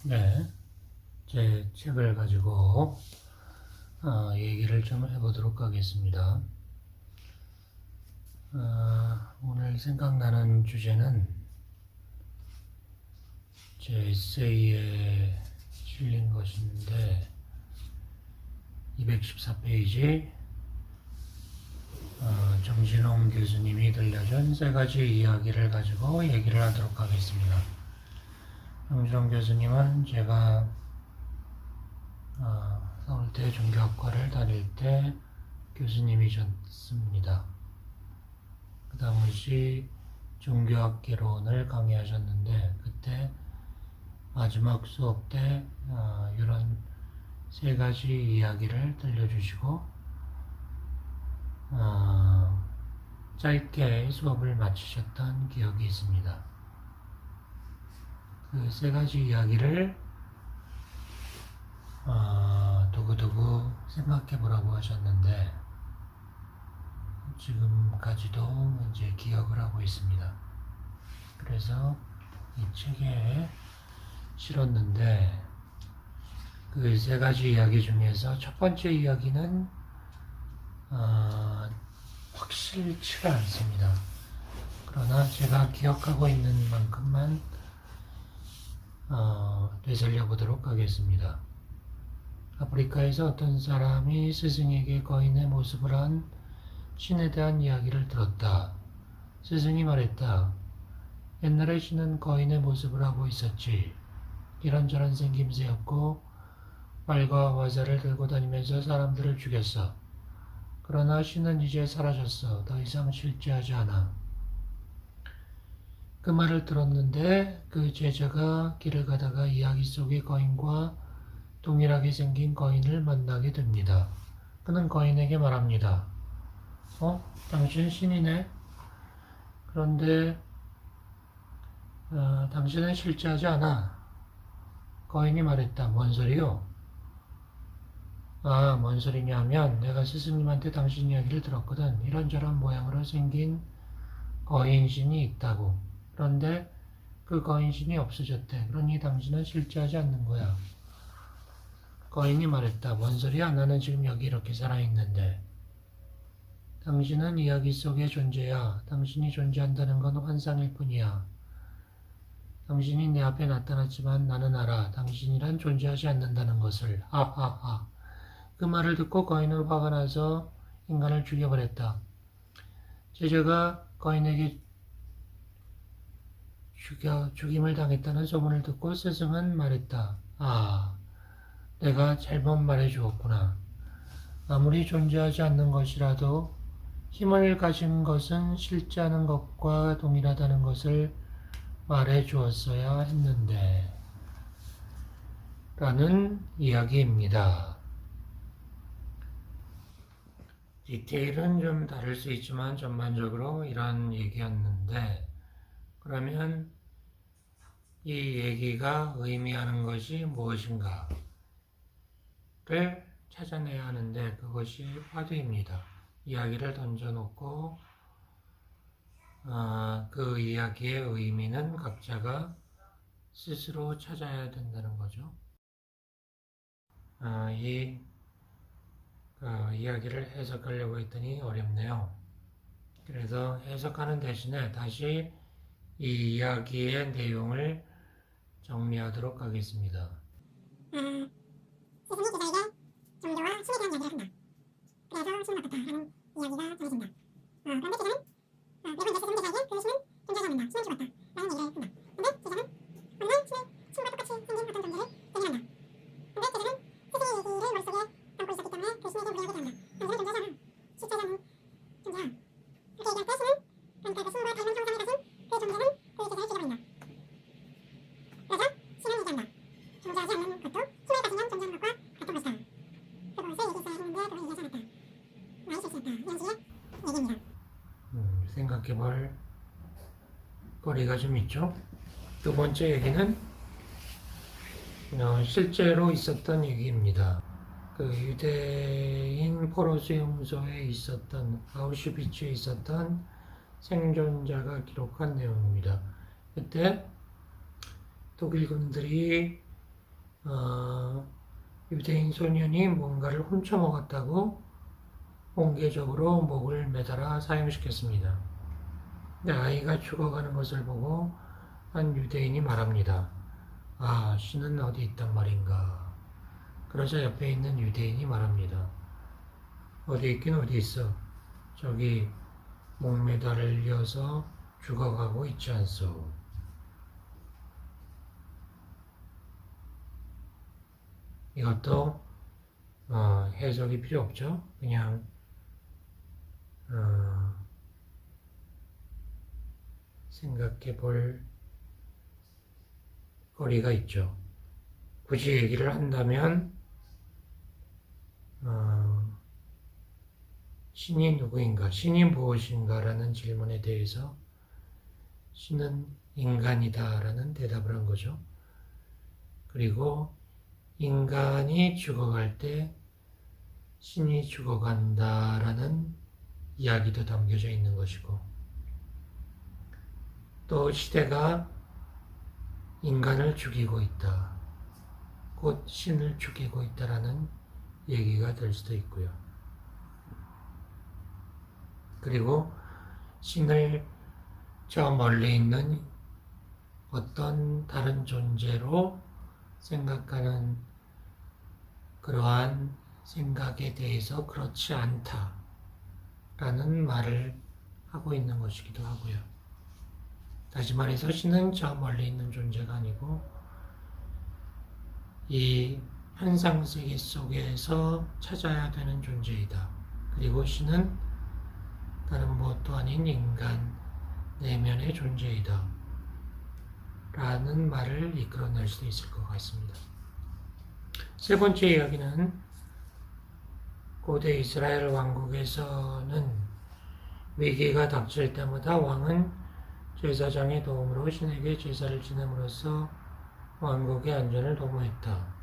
네, 제 책을 가지고 얘기를 좀 해보도록 하겠습니다. 오늘 생각나는 주제는 제 에세이에 실린 것인데 214페이지 정진홍 교수님이 들려준 세 가지 이야기를 가지고 얘기를 하도록 하겠습니다. 정진홍 교수님은 제가 서울대 종교학과를 다닐 때 교수님이셨습니다. 그 당시 종교학개론을 강의하셨는데 그때 마지막 수업 때 이런 세 가지 이야기를 들려주시고 짧게 수업을 마치셨던 기억이 있습니다. 그 세 가지 이야기를 두고두고 생각해 보라고 하셨는데 지금까지도 이제 기억을 하고 있습니다. 그래서 이 책에 실었는데 그 세 가지 이야기 중에서 첫 번째 이야기는 확실치가 않습니다. 그러나 제가 기억하고 있는 만큼만 되살려 보도록 하겠습니다. 아프리카에서 어떤 사람이 스승에게 거인의 모습을 한 신에 대한 이야기를 들었다. 스승이 말했다. 옛날에 신은 거인의 모습을 하고 있었지. 이런저런 생김새였고 말과 화살을 들고 다니면서 사람들을 죽였어. 그러나 신은 이제 사라졌어. 더 이상 실제하지 않아. 그 말을 들었는데 그 제자가 길을 가다가 이야기 속의 거인과 동일하게 생긴 거인을 만나게 됩니다. 그는 거인에게 말합니다. 당신 신이네? 그런데 당신은 실제하지 않아. 거인이 말했다. 뭔 소리요? 뭔 소리냐 하면 내가 스승님한테 당신 이야기를 들었거든. 이런저런 모양으로 생긴 거인신이 있다고. 그런데 그 거인신이 없어졌대. 그러니 당신은 실제하지 않는 거야. 거인이 말했다. 뭔 소리야? 나는 지금 여기 이렇게 살아있는데. 당신은 이야기 속의 존재야. 당신이 존재한다는 건 환상일 뿐이야. 당신이 내 앞에 나타났지만 나는 알아. 당신이란 존재하지 않는다는 것을. 하하하. 그 말을 듣고 거인은 화가 나서 인간을 죽여버렸다. 제자가 거인에게 죽임을 당했다는 소문을 듣고 스승은 말했다. 내가 잘못 말해주었구나. 아무리 존재하지 않는 것이라도 힘을 가진 것은 실제하는 것과 동일하다는 것을 말해주었어야 했는데 라는 이야기입니다. 디테일은 좀 다를 수 있지만 전반적으로 이런 얘기였는데 그러면 이 얘기가 의미하는 것이 무엇인가를 찾아내야 하는데 그것이 화두입니다. 이야기를 던져놓고 그 이야기의 의미는 각자가 스스로 찾아야 된다는 거죠. 이 이야기를 해석하려고 했더니 어렵네요. 그래서 해석하는 대신에 다시 이 이야기의 내용을 정리하도록 하겠습니다. 스승이 제자에게 종교와 신에 대한 이야기를 한다. 그래서 신은 바뀌었다라는 이야기가 전해진다. 그런데 제자는 그리고 이제 스승은 제자에게 그 신은 존재하지 않는다. 신은 죽었다. 라는 얘기를 한다. 근데 제자는 어느 날 신과 똑같이 생긴 어떤 존재를 발견한다. 근데 제자는 스승의 얘기를 머릿속에 담고 있었기 때문에 그 신에게 물어보게 한다. 당신은 존재하지 않아. 실제하지 않는 존재야. 그렇게 얘기할 때 신은 그러니까 그 신과 닮은 형상을 가진 그 존재는 그 제자를 죽여버린다. 그래서 신은 얘기한다. 존재하지 않는 것도 힘을 가지면 존재하는 것과 같은 것이다. 그것을 얘기했어야 했는데 그걸 얘기하지 않았다. 많이 실수했다. 이런 식의 얘기입니다. 생각해볼 거리가 좀 있죠. 두 번째 얘기는 실제로 있었던 얘기입니다. 그 유대인 포로수 용소에 있었던 아우슈비츠에 있었던 생존자가 기록한 내용입니다. 그때 독일군들이 유대인 소년이 뭔가를 훔쳐먹었다고 공개적으로 목을 매달아 사형시켰습니다. 근데 아이가 죽어가는 것을 보고 한 유대인이 말합니다. 아, 신은 어디 있단 말인가. 그러자 옆에 있는 유대인이 말합니다. 어디 있긴 어디 있어. 저기 목매달려서 죽어가고 있지 않소. 이것도 해석이 필요 없죠. 그냥 생각해 볼 거리가 있죠. 굳이 얘기를 한다면 신이 누구인가, 신이 무엇인가라는 질문에 대해서 신은 인간이다라는 대답을 한 거죠. 그리고 인간이 죽어갈 때 신이 죽어간다라는 이야기도 담겨져 있는 것이고, 또 시대가 인간을 죽이고 있다, 곧 신을 죽이고 있다라는 얘기가 될 수도 있고요. 그리고 신을 저 멀리 있는 어떤 다른 존재로 생각하는 그러한 생각에 대해서 그렇지 않다라는 말을 하고 있는 것이기도 하고요. 다시 말해서 신은 저 멀리 있는 존재가 아니고 이 현상세계 속에서 찾아야 되는 존재이다. 그리고 신은 다른 무엇도 아닌 인간 내면의 존재이다. 라는 말을 이끌어낼 수도 있을 것 같습니다. 세 번째 이야기는 고대 이스라엘 왕국에서는 위기가 닥칠 때마다 왕은 제사장의 도움으로 신에게 제사를 지냄으로써 왕국의 안전을 도모했다.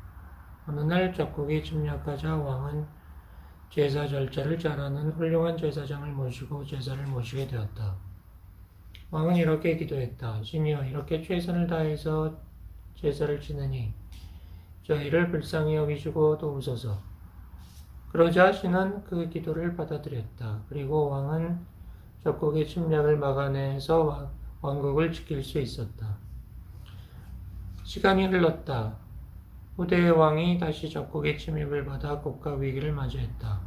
어느 날 적국이 침략하자 왕은 제사 절차를 잘하는 훌륭한 제사장을 모시고 제사를 모시게 되었다. 왕은 이렇게 기도했다. 신이여, 이렇게 최선을 다해서 제사를 지내니 저희를 불쌍히 여기시고 도우소서. 그러자 신은 그 기도를 받아들였다. 그리고 왕은 적국의 침략을 막아내서 왕국을 지킬 수 있었다. 시간이 흘렀다. 후대의 왕이 다시 적국의 침입을 받아 국가 위기를 맞이했다.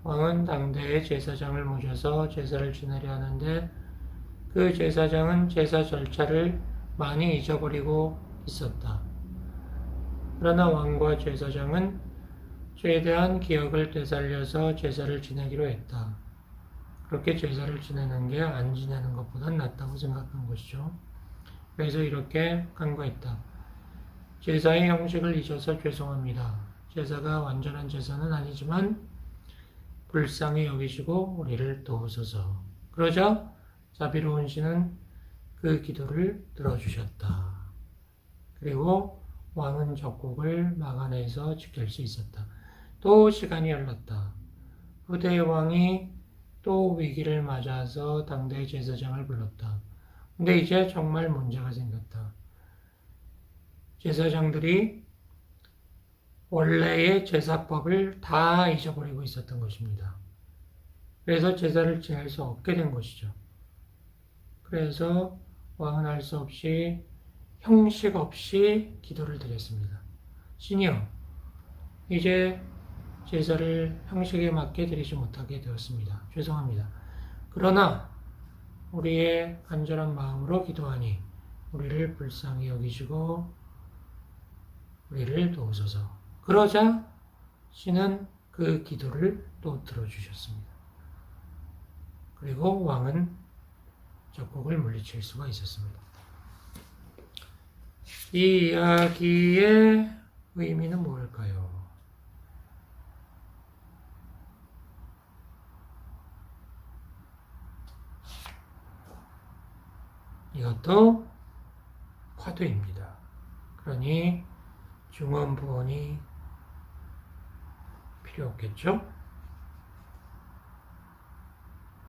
왕은 당대의 제사장을 모셔서 제사를 지내려 하는데 그 제사장은 제사 절차를 많이 잊어버리고 있었다. 그러나 왕과 제사장은 최대한 기억을 되살려서 제사를 지내기로 했다. 그렇게 제사를 지내는 게 안 지내는 것보단 낫다고 생각한 것이죠. 그래서 이렇게 간구했다. 제사의 형식을 잊어서 죄송합니다. 제사가 완전한 제사는 아니지만 불쌍히 여기시고 우리를 도우소서. 그러자 자비로운 신은 그 기도를 들어주셨다. 그리고 왕은 적국을 막아내서 지킬 수 있었다. 또 시간이 흘렀다. 후대의 왕이 또 위기를 맞아서 당대 제사장을 불렀다. 근데 이제 정말 문제가 생겼다. 제사장들이 원래의 제사법을 다 잊어버리고 있었던 것입니다. 그래서 제사를 지낼 수 없게 된 것이죠. 그래서 왕은 할 수 없이 형식 없이 기도를 드렸습니다. 신이여, 이제 제사를 형식에 맞게 드리지 못하게 되었습니다. 죄송합니다. 그러나 우리의 간절한 마음으로 기도하니 우리를 불쌍히 여기시고 우리를 도우소서. 그러자 신은 그 기도를 또 들어주셨습니다. 그리고 왕은 적국을 물리칠 수가 있었습니다. 이 이야기의 의미는 뭘까요? 이것도 화두입니다. 그러니 중언부언이 필요 없겠죠?